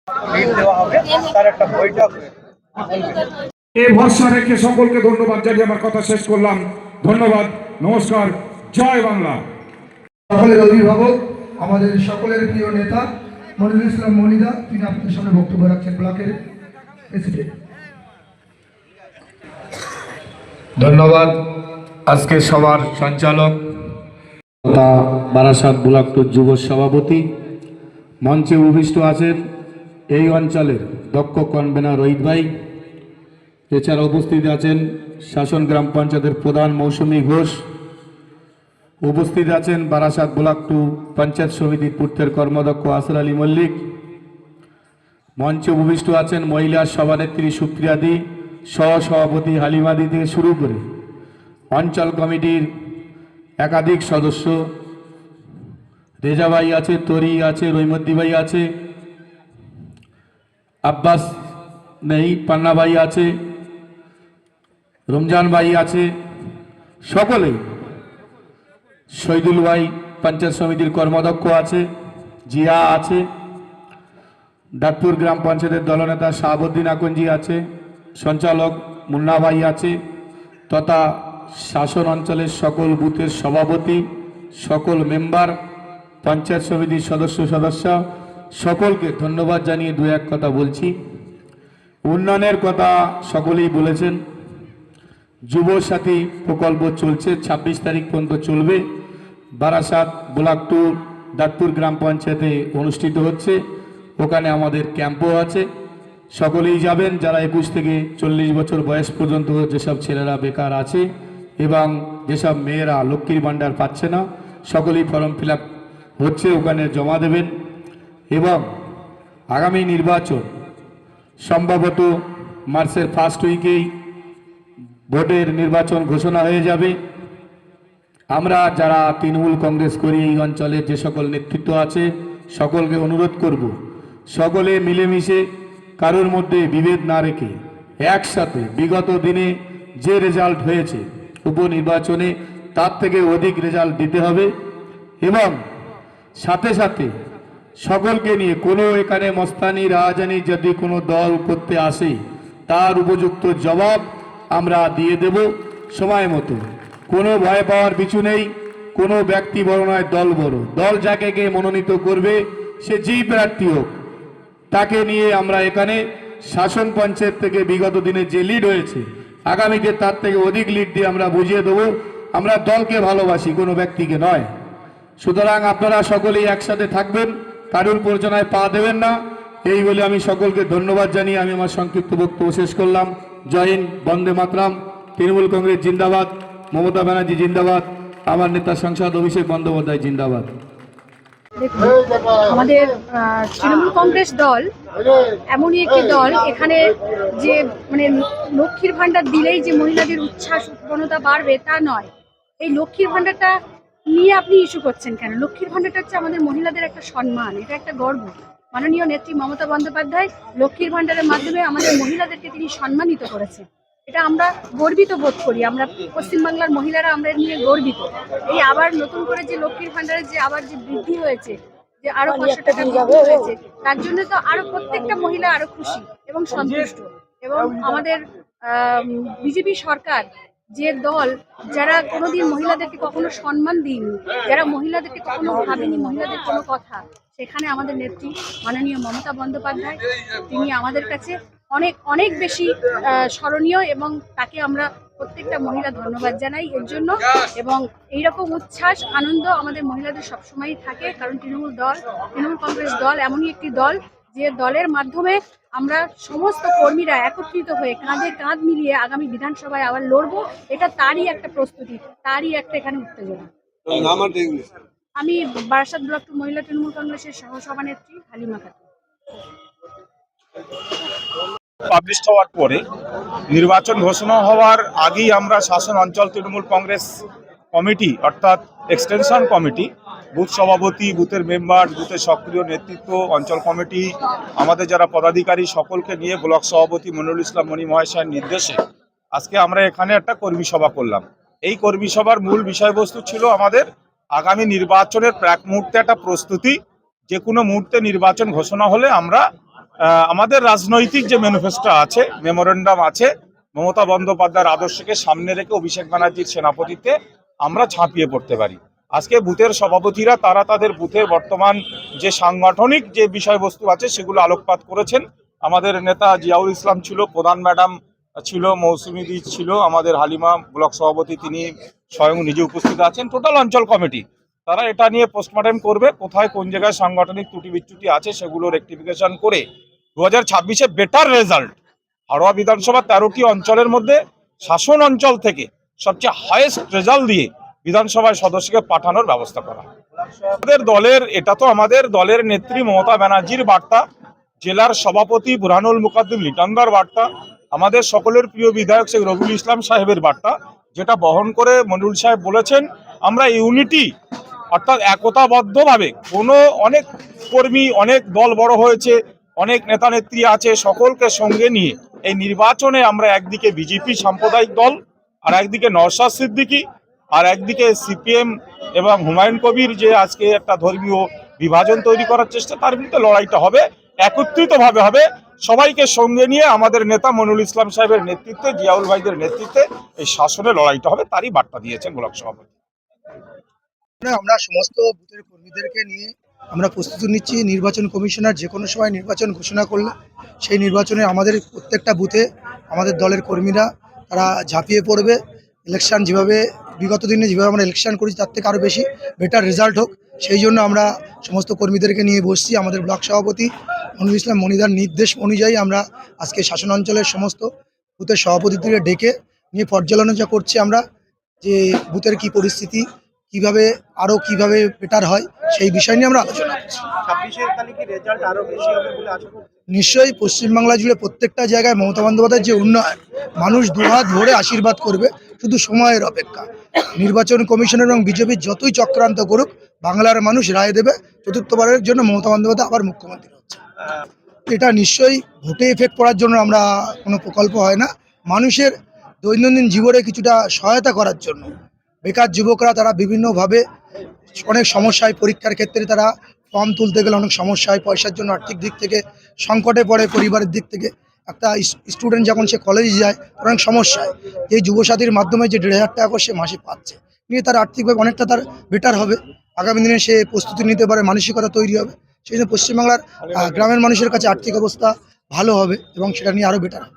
তার একটা বৈঠক এই ভরসা রেখে সকলকে ধন্যবাদ জানিয়ে আমার কথা শেষ করলাম। ধন্যবাদ, নমস্কার, জয় বাংলা। সকলের অভিভাবক, আমাদের সকলের প্রিয় নেতা মনিরুল ইসলাম মনিদা, তিনি আপনাদের সামনে বক্তব্য রাখছেন, ব্লকের প্রেসিডেন্ট। ধন্যবাদ। আজকে সবার সঞ্চালক তথা বারাসাত ব্লক যুব সভাপতি, মঞ্চে উপবিষ্ট আছেন এই অঞ্চলের দক্ষ কনভেনার রোহিত ভাই, এছাড়া উপস্থিত আছেন শাসন গ্রাম পঞ্চায়েতের প্রধান মৌসুমী ঘোষ, উপস্থিত আছেন বারাসাত ব্লক 2 পঞ্চায়েত সমিতির পূর্তের কর্মদক্ষ আসর আলী মল্লিক, মঞ্চে উপবিষ্ট আছেন মহিলা সভানেত্রী সুপ্রিয়া দি, সহসভাপতি হালিমাদি থেকে শুরু করে অঞ্চল কমিটির একাধিক সদস্য, রেজা ভাই আছে, তরি আছে, রহিমদ্দি ভাই আছে, আব্বাস নেই, পান্না ভাই আছে, রমজান ভাই আছে, সকলেই, শহীদুল ভাই পঞ্চায়েত সমিতির কর্মদক্ষ আছে, জিয়া আছে, দাঁতপুর গ্রাম পঞ্চায়েতের দলনেতা শাহাবুদ্দিন আকঞ্জি আছে, সঞ্চালক মুন্না ভাই আছে, তথা শাসন অঞ্চলের সকল বুথের সভাপতি, সকল মেম্বার, পঞ্চায়েত সমিতির সদস্য সকলকে ধন্যবাদ জানিয়ে দু এক কথা বলছি। উন্নয়নের কথা সকলেই বলেছেন। যুব সাথী প্রকল্প চলছে, 26 তারিখ পর্যন্ত চলবে। বারাসাত ব্লক 2 দাঁতপুর গ্রাম পঞ্চায়েতে অনুষ্ঠিত হচ্ছে, ওখানে আমাদের ক্যাম্পও আছে, সকলেই যাবেন। যারা 21 থেকে 40 বছর বয়স পর্যন্ত যেসব ছেলেরা বেকার আছে এবং যেসব মেয়েরা লক্ষ্মীর ভাণ্ডার পাচ্ছে না, সকলেই ফর্ম ফিল আপ হচ্ছে, ওখানে জমা দেবেন। এবং আগামী নির্বাচন সম্ভবত মার্চের ফার্স্ট উইকেই ভোটের নির্বাচন ঘোষণা হয়ে যাবে। আমরা যারা তৃণমূল কংগ্রেস করি এই অঞ্চলের যে সকল নেতৃত্ব আছে সকলকে অনুরোধ করব, সকলে মিলেমিশে কারোর মধ্যে বিভেদ না রেখে একসাথে বিগত দিনে যে রেজাল্ট হয়েছে উপনির্বাচনে তার থেকে অধিক রেজাল্ট দিতে হবে। এবং সাথে সাথে সকলকে নিয়ে কোনো এখানে মস্তানি রাজধানী যদি কোনো দল করতে আসে তার উপযুক্ত জবাব আমরা দিয়ে দেব সময় মতো। কোনো ভয় পাওয়ার কিছু নেই, কোনো ব্যক্তি বড় নয়, দল বড়। দল যাকে কে মনোনীত করবে সে যেই প্রার্থী হোক তাকে নিয়ে আমরা এখানে শাসন পঞ্চায়েত থেকে বিগত দিনে যে লিড হয়েছে আগামীতে তার থেকে অধিক লিড দিয়ে আমরা বুঝিয়ে দেবো আমরা দলকে ভালোবাসি, কোনো ব্যক্তিকে নয়। সুতরাং আপনারা সকলেই একসাথে থাকবেন, কারুর প্ররোচনায় পা দেবেন না, এই বলে আমি সকলকে ধন্যবাদ জানিয়ে আমি আমার সংক্ষিপ্ত বক্তব্য শেষ করলাম। জয় হিন্দ, বন্দে মাতরম, তৃণমূল কংগ্রেস জিন্দাবাদ, মমতা ব্যানার্জি জিন্দাবাদ, আমার নেতা সাংসদ অভিষেক বন্দ্যোপাধ্যায় জিন্দাবাদ। আমাদের তৃণমূল কংগ্রেস দল এমনই একটি দল, এখানে যে মানে লক্ষ্মীর ভাণ্ডার দিলেই যে মহিলাদের উচ্ছ্বাস উৎপন্নতা বাড়বে তা নয়। এই লক্ষ্মীর ভাণ্ডারটা নিয়ে আপনি ইস্যু করছেন কেন? লক্ষ্মীর ভাণ্ডারটা হচ্ছে আমাদের মহিলাদের একটা সম্মান, এটা একটা গর্ব। মাননীয় নেত্রী মমতা বন্দ্যোপাধ্যায় লক্ষ্মীর ভাণ্ডারের মাধ্যমে আমাদের মহিলাদেরকে তিনি সম্মানিত করেছেন, এটা আমরা গর্বিত বোধ করি। আমরা পশ্চিমবাংলার মহিলারা আমরা নিয়ে গর্বিত। এই আবার নতুন করে যে লক্ষ্মীর ভাণ্ডারের যে আবার যে বৃদ্ধি হয়েছে, যে আরো 500 টাকা বৃদ্ধি হয়েছে, তার জন্য তো আরো প্রত্যেকটা মহিলা আরো খুশি এবং সন্তুষ্ট। এবং আমাদের বিজেপি সরকার যে দল, যারা কোনোদিন মহিলাদেরকে কখনো সম্মান দিইনি, যারা মহিলাদেরকে কখনো ভাবেনি, মহিলাদের কোনো কথা, সেখানে আমাদের নেত্রী মাননীয় মমতা বন্দ্যোপাধ্যায়, তিনি আমাদের কাছে অনেক অনেক বেশি স্মরণীয় এবং তাকে আমরা প্রত্যেকটা মহিলা ধন্যবাদ জানাই এর জন্য। এবং এইরকম উচ্ছ্বাস আনন্দ আমাদের মহিলাদের সবসময়ই থাকে, কারণ তৃণমূল কংগ্রেস দল এমনই একটি দল যে দলের মাধ্যমে আমরা সমস্ত কর্মীরা একত্রিত হয়ে কাঁধে কাঁধ মিলিয়ে আগামী বিধানসভায় আবার লড়বো। এটা তারই একটা প্রস্তুতি, তারই একটা এখানে উত্তেজনা। আমি বারাসাত ব্লক 2 মহিলা তৃণমূল কংগ্রেসের সহসভানেত্রী হালিমা খাতুন। পাবলিশ হওয়ার পরে নির্বাচন ঘোষণা হওয়ার আগেই আমরা শাসন অঞ্চল তৃণমূল কংগ্রেস কমিটি অর্থাৎ এক্সটেনশন কমিটি, বুথ সভাপতি, বুথের মেম্বার, বুথের সক্রিয় নেতৃত্ব, অঞ্চল কমিটি, আমাদের যারা পদাধিকারী সকলকে নিয়ে ব্লক সভাপতি মনিরুল ইসলাম মনি মহাশয়ের নির্দেশে আজকে আমরা এখানে একটা কর্মী সভা করলাম। এই কর্মী সভার মূল বিষয়বস্তু ছিল আমাদের আগামী নির্বাচনের প্রাক মুহূর্তে একটা প্রস্তুতি। যে কোনো মুহূর্তে নির্বাচন ঘোষণা হলে আমরা আমাদের রাজনৈতিক যে ম্যানিফেস্টো আছে, মেমোরেন্ডাম আছে, মমতা বন্দ্যোপাধ্যায়ের আদর্শকে সামনে রেখে অভিষেক ব্যানার্জির সেনাপতিত্বে আমরা ঝাঁপিয়ে পড়তে পারি। আজকে বুথের সভাপতিরা তারা তাদের বুথের বর্তমান যে সাংগঠনিক যে বিষয়বস্তু আছে সেগুলো আলোকপাত করেছেন। আমাদের নেতা জিয়াউল ইসলাম ছিল, প্রধান ম্যাডাম ছিল, মৌসুমীদি ছিল, আমাদের হালিমা ব্লক সভাপতি তিনি স্বয়ং নিজে উপস্থিত আছেন, টোটাল অঞ্চল কমিটি তারা এটা নিয়ে পোস্টমর্টেম করবে, কোথায় কোন জায়গায় সাংগঠনিক ত্রুটি বিচ্যুতি আছে সেগুলো রেকটিফিকেশন করে 2026-এ বেটার রেজাল্ট হাড়োয়া বিধানসভা 13টি অঞ্চলের মধ্যে শাসন অঞ্চল থেকে সবচেয়ে হাইয়েস্ট রেজাল্ট দিয়ে বিধানসভায় সদস্যকে পাঠানোর ব্যবস্থা করা। আমাদের দলের, এটা তো আমাদের দলের নেত্রী মমতা ব্যানার্জির বার্তা, জেলার সভাপতি বুরহানুল মুকাদ্দিম লিটনদার বার্তা, আমাদের সকলের প্রিয় বিধায়ক শেখ রবিউল ইসলাম সাহেবের বার্তা, যেটা বহন করে মনিরুল সাহেব বলেছেন আমরা ইউনিটি অর্থাৎ একতাবদ্ধভাবে কোনো অনেক কর্মী, অনেক দল বড় হয়েছে, অনেক নেতা নেত্রী আছে, সকলকে সঙ্গে নিয়ে এই নির্বাচনে আমরা একদিকে বিজেপি সাম্প্রদায়িক দল, আর একদিকে নওশাদ সিদ্দিকী, আর একদিকে সিপিএম এবং হুমায়ুন কবির যে আজকে একটা ধর্মীয় বিভাজন তৈরি করার চেষ্টা, তার বিরুদ্ধে লড়াইটা হবে, একত্রিতভাবে হবে, সবাইকে সঙ্গে নিয়ে আমাদের নেতা মনিরুল ইসলাম সাহেবের নেতৃত্বে, জিয়াউল ভাইদের নেতৃত্বে এই শাসনে লড়াইটা হবে, তারই বার্তা দিয়েছেন ব্লক সভাপতি। আমরা সমস্ত বুথের কর্মীদেরকে নিয়ে আমরা প্রস্তুতি নিচ্ছি। নির্বাচন কমিশনার যে কোনো সময় নির্বাচন ঘোষণা করলে সেই নির্বাচনে আমাদের প্রত্যেকটা বুথে আমাদের দলের কর্মীরা তারা ঝাঁপিয়ে পড়বে। ইলেকশন যেভাবে বিগত দিনে যেভাবে আমরা ইলেকশন করেছি তার থেকে আরও বেশি বেটার রেজাল্ট হোক, সেই জন্য আমরা সমস্ত কর্মীদেরকে নিয়ে বসছি। আমাদের ব্লক সভাপতি মনিরুল ইসলাম মনিদার নির্দেশ অনুযায়ী আমরা আজকে শাসন অঞ্চলের সমস্ত বুথের সভাপতিদেরকে ডেকে নিয়ে পর্যালোচনা করছি আমরা, যে বুথের কী পরিস্থিতি, কিভাবে আরো কিভাবে বেটার হয় সেই বিষয় নিয়ে আমরা আলোচনা করছি। নিশ্চয়ই পশ্চিমবাংলা জুড়ে প্রত্যেকটা জায়গায় মমতা বন্দ্যোপাধ্যায়ের যে উন্নয়ন, মানুষ দুহাত ভরে আশীর্বাদ করবে, শুধু সময়ের অপেক্ষা। নির্বাচন কমিশন এবং বিজেপি যতই চক্রান্ত করুক, বাংলার মানুষ রায় দেবে। চতুর্থবারের জন্য মমতা বন্দ্যোপাধ্যায় আবার মুখ্যমন্ত্রী হচ্ছে। এটা নিশ্চয়ই ভোটে এফেক্ট পড়ার জন্য আমরা কোনো প্রকল্প হয় না, মানুষের দৈনন্দিন জীবনে কিছুটা সহায়তা করার জন্য। বেকার যুবকরা তারা বিভিন্নভাবে অনেক সমস্যায়, পরীক্ষার ক্ষেত্রে তারা ফর্ম তুলতে গেলে অনেক সমস্যায়, পয়সার জন্য আর্থিক দিক থেকে সংকটে পড়ে, পরিবারের দিক থেকে একটা স্টুডেন্ট যখন সে কলেজে যায় অনেক সমস্যায়, এই যুবসাথীর মাধ্যমে যে 1,500 টাকা করে সে মাসে পাচ্ছে, নিয়ে তার আর্থিকভাবে অনেকটা তার বেটার হবে, আগামী দিনে সে প্রস্তুতি নিতে পারে, মানসিকতা তৈরি হবে। সেই জন্য পশ্চিমবাংলার গ্রামের মানুষের কাছে আর্থিক অবস্থা ভালো হবে এবং সেটা নিয়ে আরও বেটার হবে।